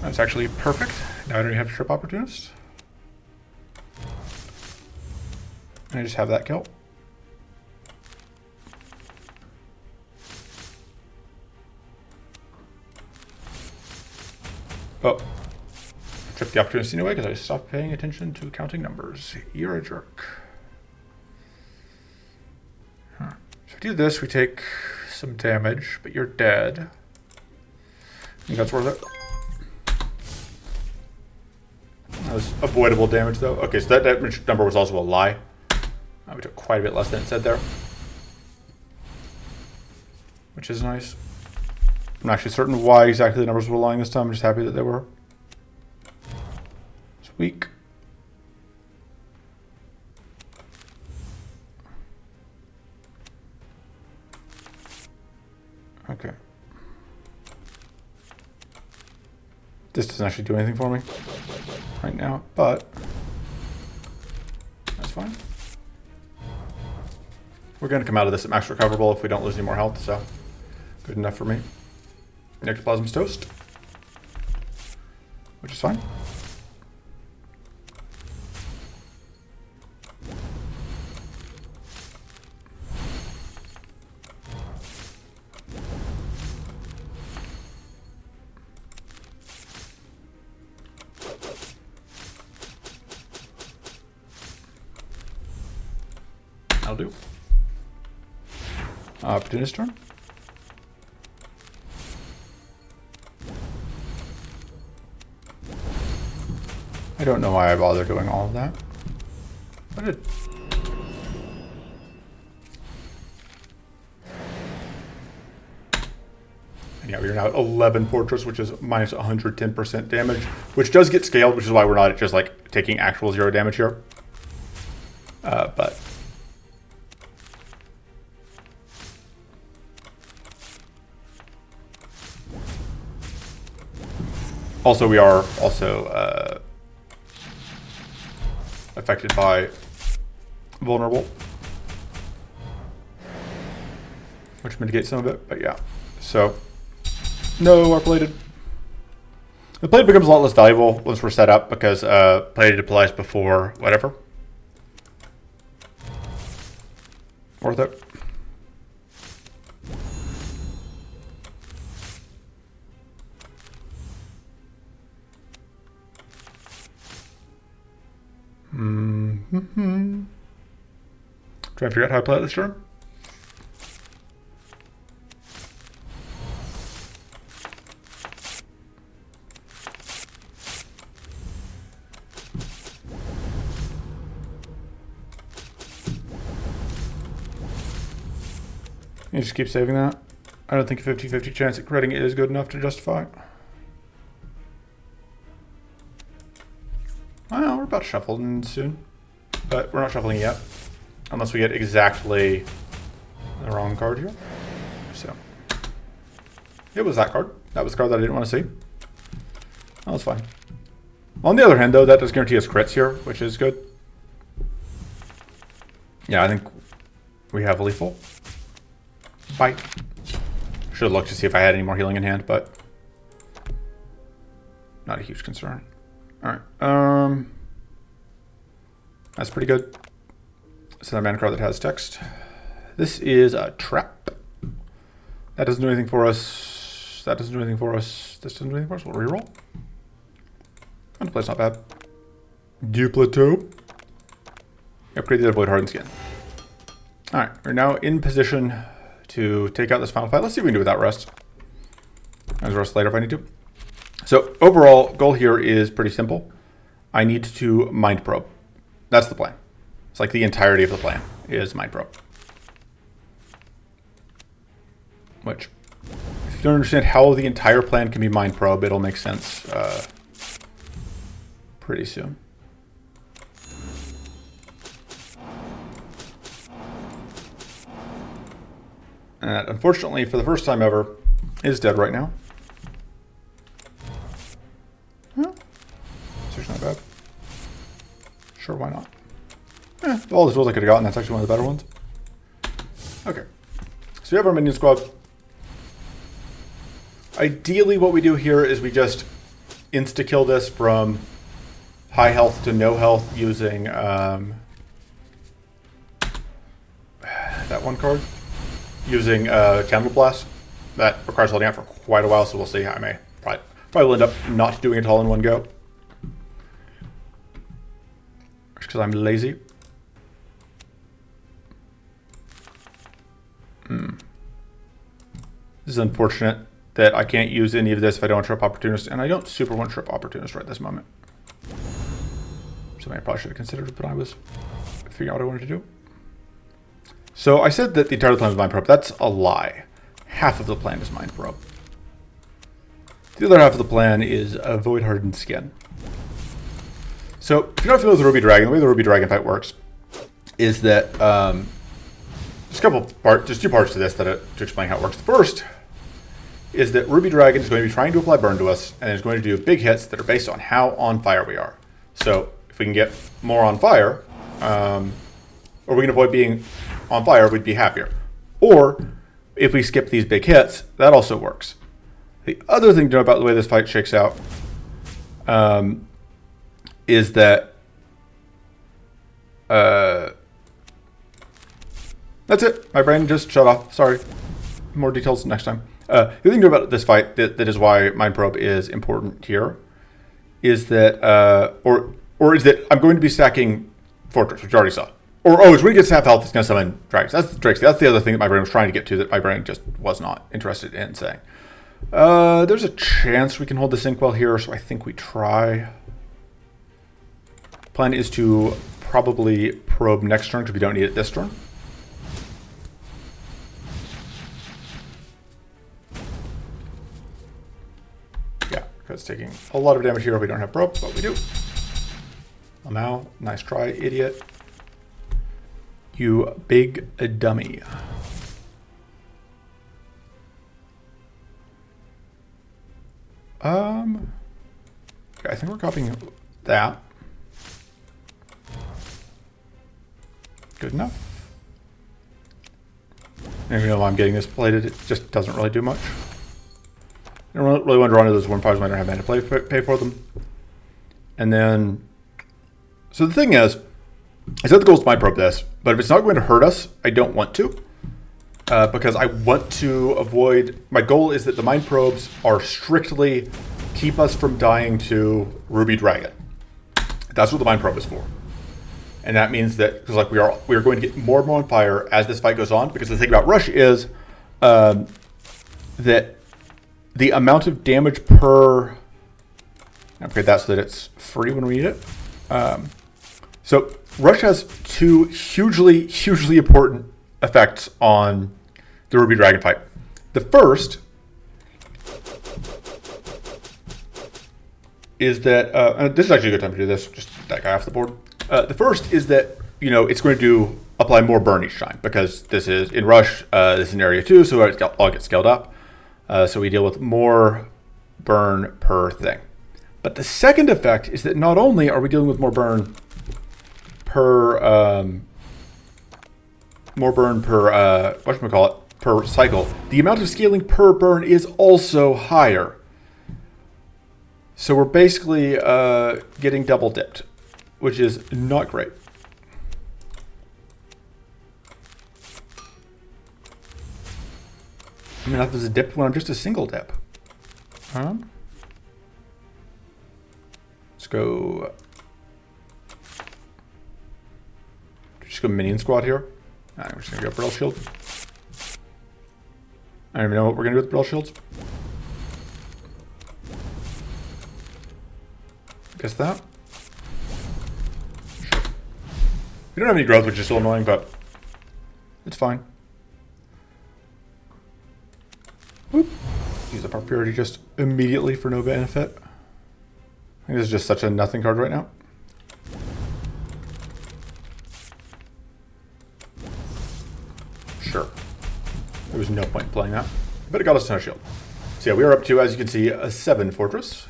That's actually perfect. Now I don't even have to trip Opportunist. And I just have that kill. Oh. I tripped the Opportunist anyway because I stopped paying attention to counting numbers. You're a jerk. Huh. So if we do this, we take some damage, but you're dead. I think that's worth it. That was avoidable damage, though. Okay, so that damage number was also a lie. We took quite a bit less than it said there. Which is nice. I'm not actually certain why exactly the numbers were lying this time. I'm just happy that they were. It's weak. Okay. This doesn't actually do anything for me right now, but that's fine. We're going to come out of this at max recoverable if we don't lose any more health, so good enough for me. Ectoplasm's toast, which is fine. That'll do. Opportunist turn. I don't know why I bother doing all of that. But it... And yeah, we're now at 11 Fortress, which is minus 110% damage, which does get scaled, which is why we're not just like taking actual 0 damage here. But also we are also affected by vulnerable, which mitigates some of it. But yeah, so no, our plated. The plate becomes a lot less valuable once we're set up because plated applies before whatever. Worth it. Trying to figure out how to play it this turn. You just keep saving that. I don't think a 50-50 chance at critting it is good enough to justify it. Well, we're about to shuffle in soon, but we're not shuffling yet, unless we get exactly the wrong card here. So, it was that card. That was the card that I didn't want to see. That was fine. On the other hand, though, that does guarantee us crits here, which is good. Yeah, I think we have lethal. Bite. Should have looked to see if I had any more healing in hand, but not a huge concern. All right. That's pretty good. It's another mana card that has text. This is a trap. That doesn't do anything for us. That doesn't do anything for us. This doesn't do anything for us. We'll reroll. Underplay's not bad. Duplateau. Upgrade the Void Hardened Skin. All right. We're now in position to take out this final fight. Let's see if we can do it without rest. I'll rest later if I need to. So overall goal here is pretty simple. I need to mind probe. That's the plan. It's like the entirety of the plan is mind probe. Which, if you don't understand how the entire plan can be mind probe, it'll make sense pretty soon. And that, unfortunately, for the first time ever, is dead right now. Well, it's not bad. Sure, why not? All the tools I could have gotten, that's actually one of the better ones. Okay. So we have our minion squad. Ideally, what we do here is we just insta-kill this from high health to no health using that one card. Using Candle Blast. That requires holding out for quite a while, so we'll see. I may probably will end up not doing it all in one go. Just because I'm lazy. This is unfortunate that I can't use any of this if I don't want Trip Opportunist, and I don't super want Trip Opportunist right this moment. Something I probably should have considered when I was figuring out what I wanted to do. So I said that the entire plan was Mind Probe. That's a lie. Half of the plan is Mind Probe. The other half of the plan is a Void Hardened Skin. So if you're not familiar with the Ruby Dragon, the way the Ruby Dragon fight works is that there's two parts to this to explain how it works. The first is that Ruby Dragon is going to be trying to apply burn to us, and is going to do big hits that are based on how on fire we are. So if we can get more on fire, or we can avoid being on fire, we'd be happier. Or if we skip these big hits, that also works. The other thing to know about the way this fight shakes out is that that's it. My brain just shut off. Sorry. More details next time. The other thing to know about this fight that is why Mind Probe is important here is that, or is that I'm going to be stacking Fortress, which you already saw. Is when he gets half health, it's going to summon dragons. That's the other thing that my brain was trying to get to that my brain just was not interested in saying. There's a chance we can hold this Inkwell here, so I think we try. Plan is to probably probe next turn because we don't need it this turn. Yeah, because it's taking a lot of damage here if we don't have probe, but we do. Well, now, nice try, idiot. You big dummy. Okay, I think we're copying that. Good enough. And even though I'm getting this plated, it just doesn't really do much. I don't really want to draw into those one powers when I don't have mana to pay for them. And then, so the thing is that the goal is to mind probe this, but if it's not going to hurt us, I don't want to. Because I want to avoid, my goal is that the mind probes are strictly keep us from dying to Ruby Dragon. That's what the mind probe is for. And that means that, because like we are going to get more and more on fire as this fight goes on, because the thing about Rush is that the amount of damage per, upgrade that so that it's free when we need it. So Rush has two hugely, hugely important effects on the Ruby Dragon fight. The first is that, this is actually a good time to do this, just get that guy off the board. The first is that, you know, it's going to apply more burn each time, because this is in Rush, this is in area 2, so it all gets scaled up. So we deal with more burn per thing. But the second effect is that not only are we dealing with more burn per per cycle, the amount of scaling per burn is also higher. So we're basically getting double dipped, which is not great. I mean, that was a dip when I'm just a single dip. Let's go. Just go minion squad here. We're just gonna go Brittle Shield. I don't even know what we're gonna do with Brittle Shields. Guess that. Sure. We don't have any growth, which is so annoying, but it's fine. Whoop. Use up our purity just immediately for no benefit. I think this is just such a nothing card right now. Sure. There was no point in playing that, but it got us to no shield. So yeah, we are up to, as you can see, a 7 fortress.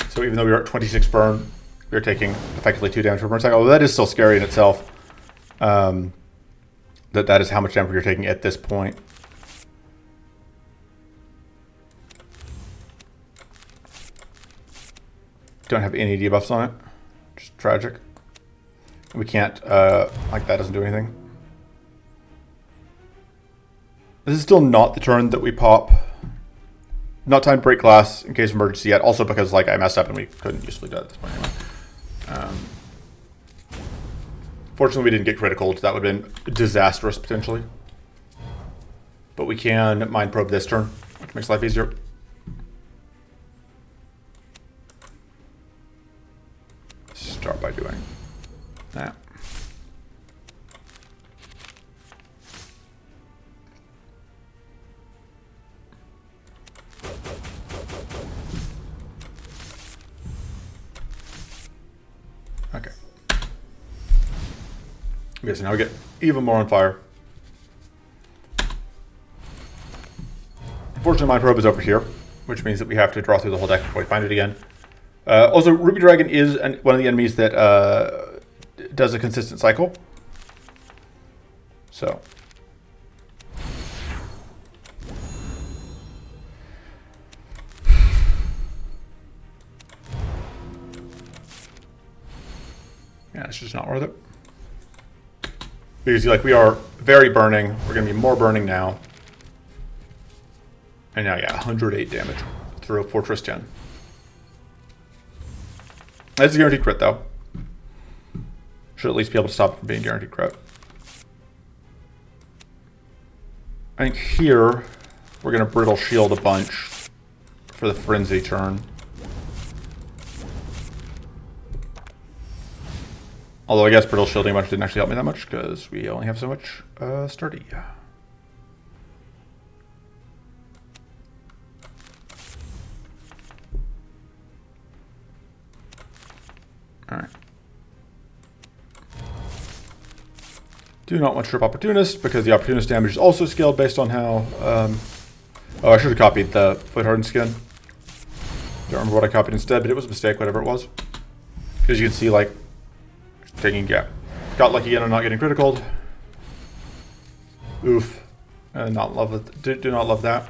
So even though we are at 26 burn, we are taking effectively 2 damage per burn cycle. Although that is still scary in itself. That is how much damage we are taking at this point. Don't have any debuffs on it. Just tragic. We can't, like that doesn't do anything. This is still not the turn that we pop. Not time to break glass in case of emergency yet. Also because like I messed up and we couldn't usefully do it at this point anyway. Fortunately we didn't get critical. That would have been disastrous potentially. But we can mind probe this turn, which makes life easier. Start by doing that. Okay. Okay, so now we get even more on fire. Unfortunately, my probe is over here, which means that we have to draw through the whole deck before we find it again. Also, Ruby Dragon is one of the enemies that does a consistent cycle. So. Yeah, it's just not worth it. Because like we are very burning. We're going to be more burning now. And now, yeah, 108 damage through Fortress 10. That's a guaranteed crit, though. Should at least be able to stop it from being guaranteed crit. I think here, we're going to Brittle Shield a bunch for the Frenzy turn. Although I guess brittle shielding a bunch didn't actually help me that much because we only have so much sturdy. All right. Do not want to trip Opportunist because the Opportunist damage is also scaled based on how... oh, I should have copied the Void Hardened Skin. Don't remember what I copied instead, but it was a mistake, whatever it was. Because you can see, like, taking... Yeah. Got lucky again on not getting criticaled. Oof. Not love it. Do not love that.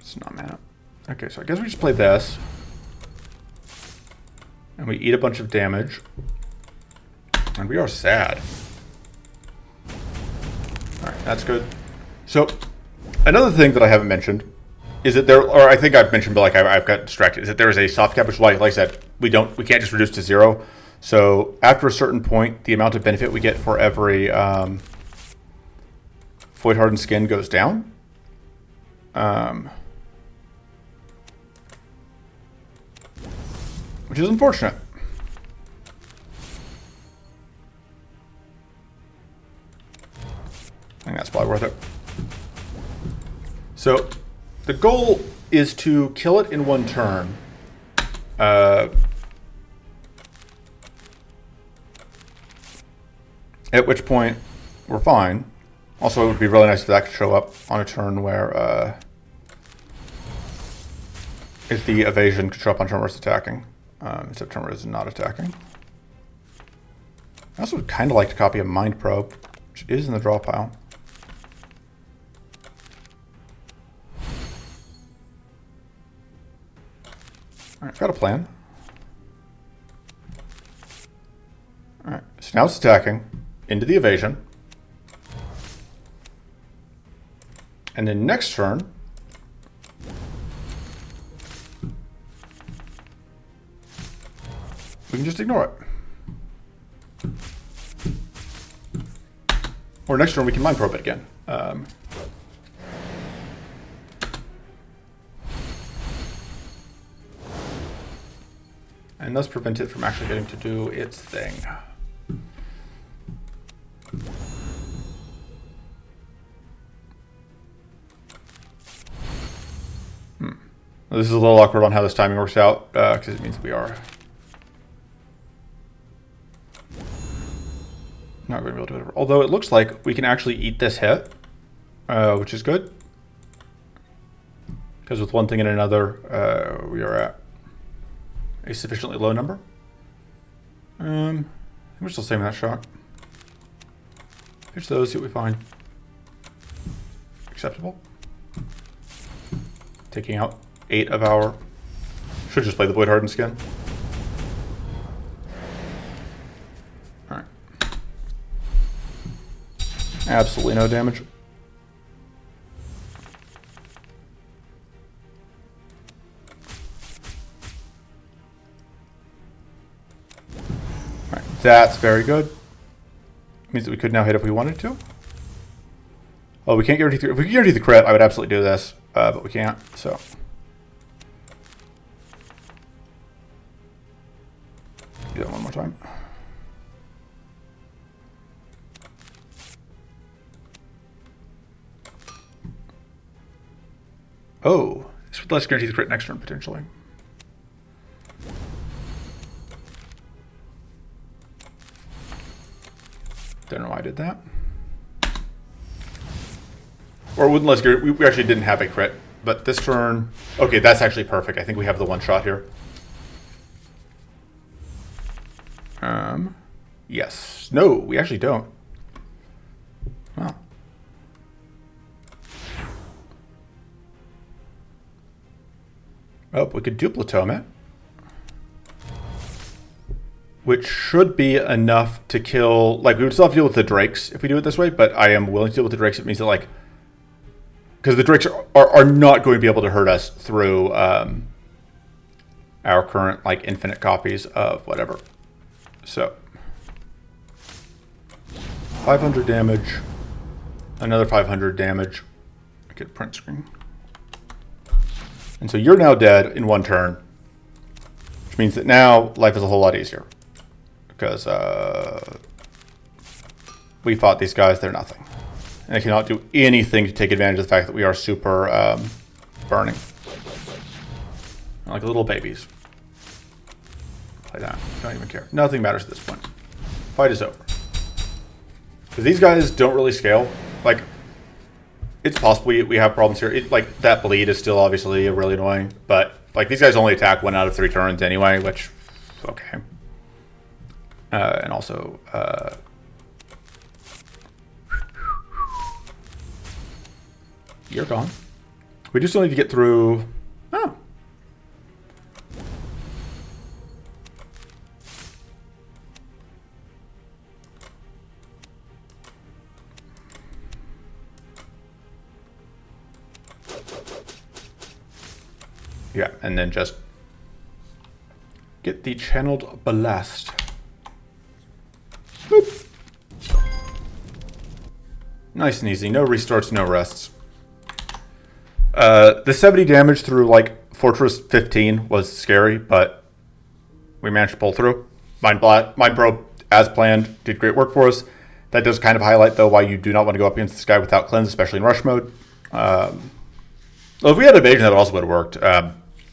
It's not mana. Okay, so I guess we just play this. And we eat a bunch of damage. And we are sad. Alright, that's good. So, another thing that I haven't mentioned is that there, or I think I've mentioned, but like I've got distracted, is that there is a soft cap, which like I said, we can't just reduce to 0. So, after a certain point, the amount of benefit we get for every Void Hardened Skin goes down. Which is unfortunate. I think that's probably worth it. So, the goal is to kill it in one turn. At which point, we're fine. Also, it would be really nice if that could show up on a turn where... if the evasion could show up on turn where it's attacking. Except turn where it's not attacking. I also would kind of like to copy a Mind Probe, which is in the draw pile. Alright, got a plan. Alright, so now it's attacking into the evasion. And then next turn, we can just ignore it. Or next turn we can Mind Probe it again. And thus prevent it from actually getting to do its thing. This is a little awkward on how this timing works out, because it means we are not going to be able to do it. Although it looks like we can actually eat this hit, which is good. Because with one thing and another, we are at a sufficiently low number. We're still saving that shot. Pitch those, see what we find. Acceptable. Taking out 8 of our... Should just play the Void Hardened Skin. Alright. Absolutely no damage. Alright, that's very good. Means that we could now hit if we wanted to. Oh, we can't guarantee... If we could guarantee the crit, I would absolutely do this. But we can't, so... Do that one more time. Oh, this would let us guarantee the crit next turn, potentially. Don't know why I did that. Or wouldn't let us guarantee... We actually didn't have a crit, but this turn... Okay, that's actually perfect. I think we have the one shot here. Yes. No, we actually don't. Wow. Oh, we could duplicitome it. Which should be enough to kill... Like, we would still have to deal with the Drakes if we do it this way, but I am willing to deal with the Drakes. It means that, like... Because the Drakes are not going to be able to hurt us through... our current like infinite copies of whatever. So 500 damage, another 500 damage. I get print screen. And so you're now dead in one turn, which means that now life is a whole lot easier because we fought these guys. They're nothing. And they cannot do anything to take advantage of the fact that we are super burning. Like little babies. Play that. Don't even care. Nothing matters at this point. Fight is over. Because these guys don't really scale. Like, it's possible we have problems here. Like, that bleed is still obviously really annoying. But, like, these guys only attack 1 out of 3 turns anyway, which, okay. And also, you're gone. We just still need to get through... Oh. Yeah, and then just get the channeled blast. Boop. Nice and easy. No restarts, no rests. The 70 damage through like Fortress 15 was scary, but we managed to pull through. Mind Probe, as planned, did great work for us. That does kind of highlight, though, why you do not want to go up against this guy without cleanse, especially in rush mode. Well, if we had evasion, that also would have worked.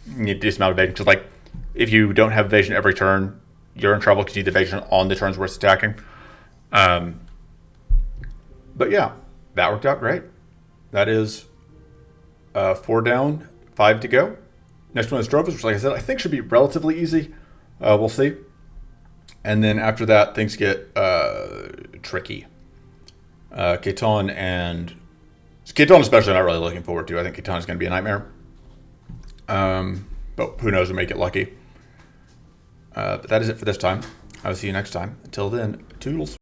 You need a decent amount of evasion. Just like, if you don't have evasion every turn, you're in trouble because you need evasion on the turns where it's attacking. But yeah, that worked out great. That is 4 down, 5 to go. Next one is Drovers, which, like I said, I think should be relatively easy. We'll see. And then after that, things get tricky. Keton and... Keton especially, I'm not really looking forward to. I think Keton is going to be a nightmare. But who knows, we may get lucky. But that is it for this time. I'll see you next time. Until then, toodles.